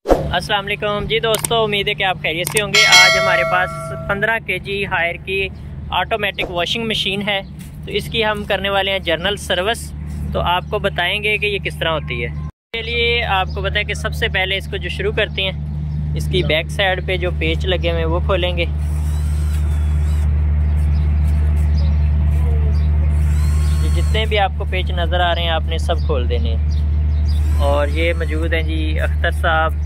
अस्सलाम वालेकुम जी दोस्तों, उम्मीद है कि आप खैरियत से होंगे। आज हमारे पास 15 kg हायर की ऑटोमेटिक वॉशिंग मशीन है, तो इसकी हम करने वाले हैं जर्नल सर्विस। तो आपको बताएंगे कि ये किस तरह होती है। इसके लिए आपको बताया कि सबसे पहले इसको जो शुरू करते हैं, इसकी बैक साइड पे जो पेच लगे हुए हैं वो खोलेंगे। जितने भी आपको पेच नज़र आ रहे हैं आपने सब खोल देने हैं। और ये मौजूद हैं जी अख्तर साहब।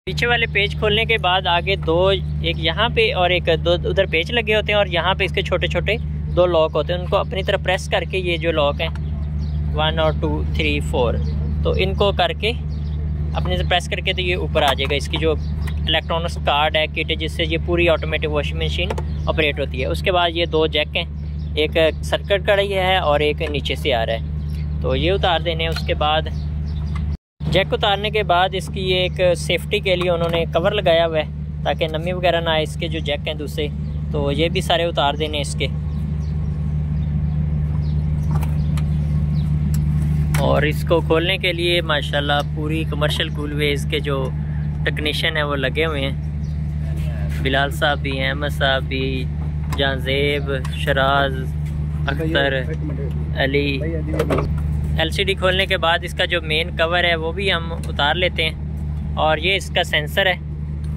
पीछे वाले पेज खोलने के बाद आगे दो, एक यहाँ पे और एक दो उधर पेज लगे होते हैं, और यहाँ पे इसके छोटे छोटे दो लॉक होते हैं। उनको अपनी तरफ प्रेस करके ये जो लॉक हैं 1 और 2 3 4, तो इनको करके अपने से प्रेस करके तो ये ऊपर आ जाएगा। इसकी जो इलेक्ट्रॉनिक्स कार्ड है, किट है, जिससे ये पूरी ऑटोमेटिक वॉशिंग मशीन ऑपरेट होती है। उसके बाद ये दो जैक हैं, एक सर्किट कढ़ाई है और एक नीचे से आ रहा है, तो ये उतार देने हैं। उसके बाद जैक उतारने के बाद इसकी ये एक सेफ्टी के लिए उन्होंने कवर लगाया हुआ है ताकि नमी वगैरह ना आए। इसके जो जैक हैं दूसरे, तो ये भी सारे उतार देने इसके। और इसको खोलने के लिए माशाल्लाह पूरी कमर्शियल कूलवेज के जो टेक्नीशियन हैं वो लगे हुए हैं। बिलाल साहब भी हैं, अहमद साहब भी, जानजेब, शराज, अख्तर, अली। एलसीडी खोलने के बाद इसका जो मेन कवर है वो भी हम उतार लेते हैं। और ये इसका सेंसर है,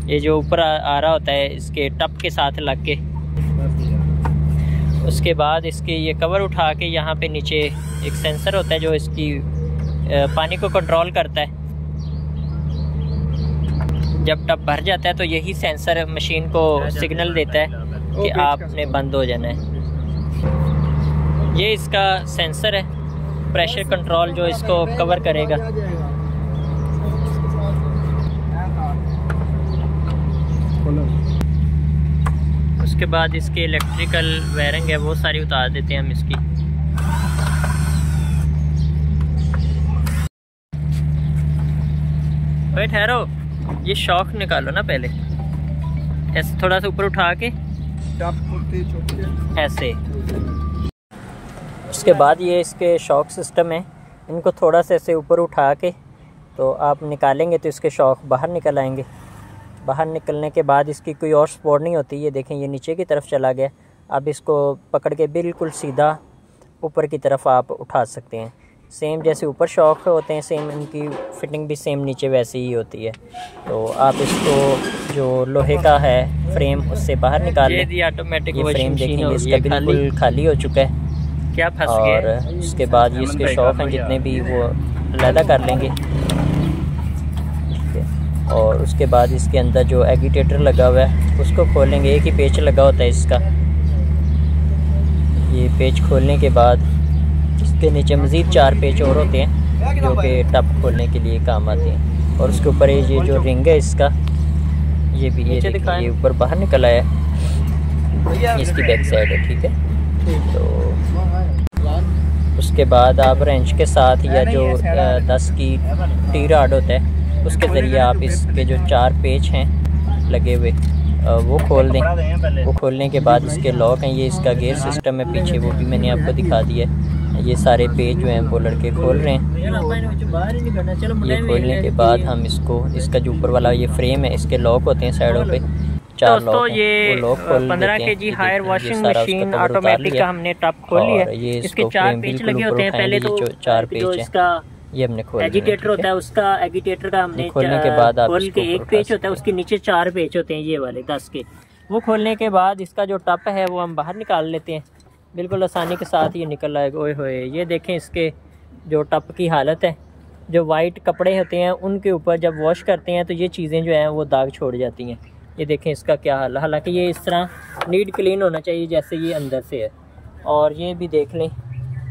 ये जो ऊपर आ रहा होता है इसके टप के साथ लग के। उसके बाद इसके ये कवर उठा के यहाँ पे नीचे एक सेंसर होता है जो इसकी पानी को कंट्रोल करता है। जब टप भर जाता है तो यही सेंसर मशीन को सिग्नल देता है कि आपने बंद हो जाना है। ये इसका सेंसर है, प्रेशर कंट्रोल जो इसको कवर करेगा। उसके बाद इसके इलेक्ट्रिकल वायरिंग है वो सारी उतार देते हैं हम इसकी। भाई ठहरो, ये शॉक निकालो ना पहले, ऐसे थोड़ा सा ऊपर उठा के ऐसे। उसके बाद ये इसके शॉक सिस्टम है, इनको थोड़ा सा ऐसे ऊपर उठा के तो आप निकालेंगे तो इसके शॉक बाहर निकल आएंगे। बाहर निकलने के बाद इसकी कोई और सपोर्ट नहीं होती। ये देखें, ये नीचे की तरफ चला गया। अब इसको पकड़ के बिल्कुल सीधा ऊपर की तरफ आप उठा सकते हैं। सेम जैसे ऊपर शॉक होते हैं, सेम इनकी फिटिंग भी सेम नीचे वैसे ही होती है। तो आप इसको जो लोहे का है फ्रेम उससे बाहर निकाल लें। ऑटोमेटिक ये फ्रेम देखेंगे इसका बिल्कुल खाली हो चुका है। क्या फंस गया। और उसके बाद ये इसके शॉक हैं जितने भी वो अलहदा कर लेंगे। और उसके बाद इसके अंदर जो एगिटेटर लगा हुआ है उसको खोलेंगे। एक ही पेच लगा होता है इसका। ये पेच खोलने के बाद इसके नीचे मज़ीद 4 पेच और होते हैं जो कि टप खोलने के लिए काम आते हैं। और उसके ऊपर ये जो रिंग है इसका, ये भी ये ऊपर बाहर निकल आया है, इसकी बैक साइड है। ठीक है, तो उसके बाद आप रेंच के साथ या जो 10 की टी रॉड होता है उसके ज़रिए आप इसके जो 4 पेच हैं लगे हुए वो खोल दें। वो खोलने के बाद इसके लॉक हैं, ये इसका गियर सिस्टम है पीछे, वो भी मैंने आपको दिखा दिया है। ये सारे पेज जो हैं वो लड़के खोल रहे हैं। ये खोलने के बाद हम इसको, इसका जो ऊपर वाला ये फ्रेम है, इसके लॉक होते हैं साइडों पे, 4 लॉक। तो ये 15 kg Haier washing machine automatic का हमने टप खोल लिया है। इसके 4 पेच लगे होते हैं। पहले तो 4 पेच है, इसका ये हमने खोल एजिटेटर होता है, उसका एजिटेटर का हमने खोलने के बाद खोल के एक पेच होता है, उसके नीचे 4 पेच होते हैं ये वाले 10 के। वो खोलने के बाद इसका जो टप है वो हम बाहर निकाल लेते हैं। बिल्कुल आसानी के साथ ये निकल आएगा। ओए होए, ये देखें इसके जो टप की हालत है। जो वाइट कपड़े होते हैं उनके ऊपर जब वॉश करते हैं तो ये चीज़ें जो हैं वो दाग छोड़ जाती हैं। ये देखें इसका क्या हाल है। हालांकि ये इस तरह नीट क्लीन होना चाहिए जैसे ये अंदर से है। और ये भी देख लें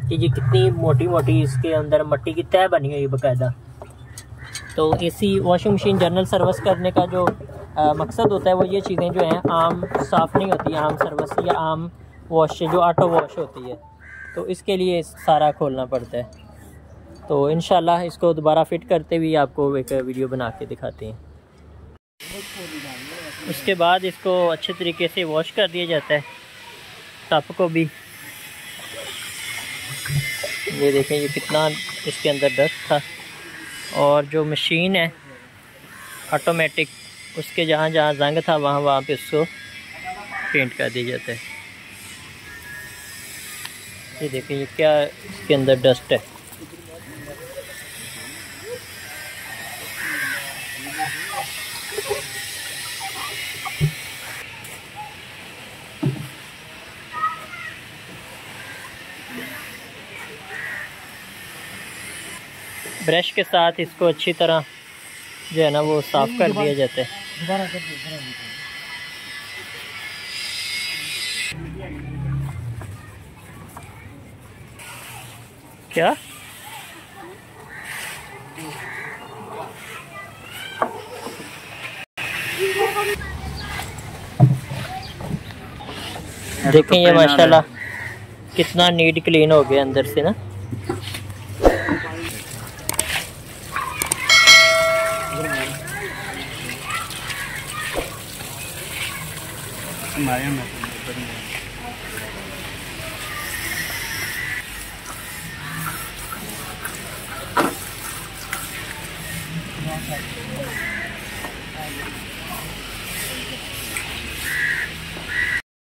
कि ये कितनी मोटी मोटी इसके अंदर मट्टी की तह बनी हुई बाकायदा। तो ऐसी वॉशिंग मशीन जर्नल सर्विस करने का जो मकसद होता है वो ये चीज़ें जो हैं आम साफ़ नहीं होती, आम सर्विस या आम वॉश जो ऑटो वॉश होती है, तो इसके लिए सारा खोलना पड़ता है। तो इंशाल्लाह इसको दोबारा फिट करते हुए आपको एक वीडियो बना के दिखाते हैं। उसके बाद इसको अच्छे तरीके से वॉश कर दिया जाता है, टप को भी। ये देखें ये कितना इसके अंदर डस्ट था। और जो मशीन है ऑटोमेटिक उसके जहाँ जहाँ जंग था वहाँ वहाँ पे उसको पेंट कर दिया जाता है। ये देखिए ये क्या इसके अंदर डस्ट है। ब्रश के साथ इसको अच्छी तरह जो है ना वो साफ़ कर दिया जाता है। क्या देखें ये माशाल्लाह कितना नीट क्लीन हो गया अंदर से ना।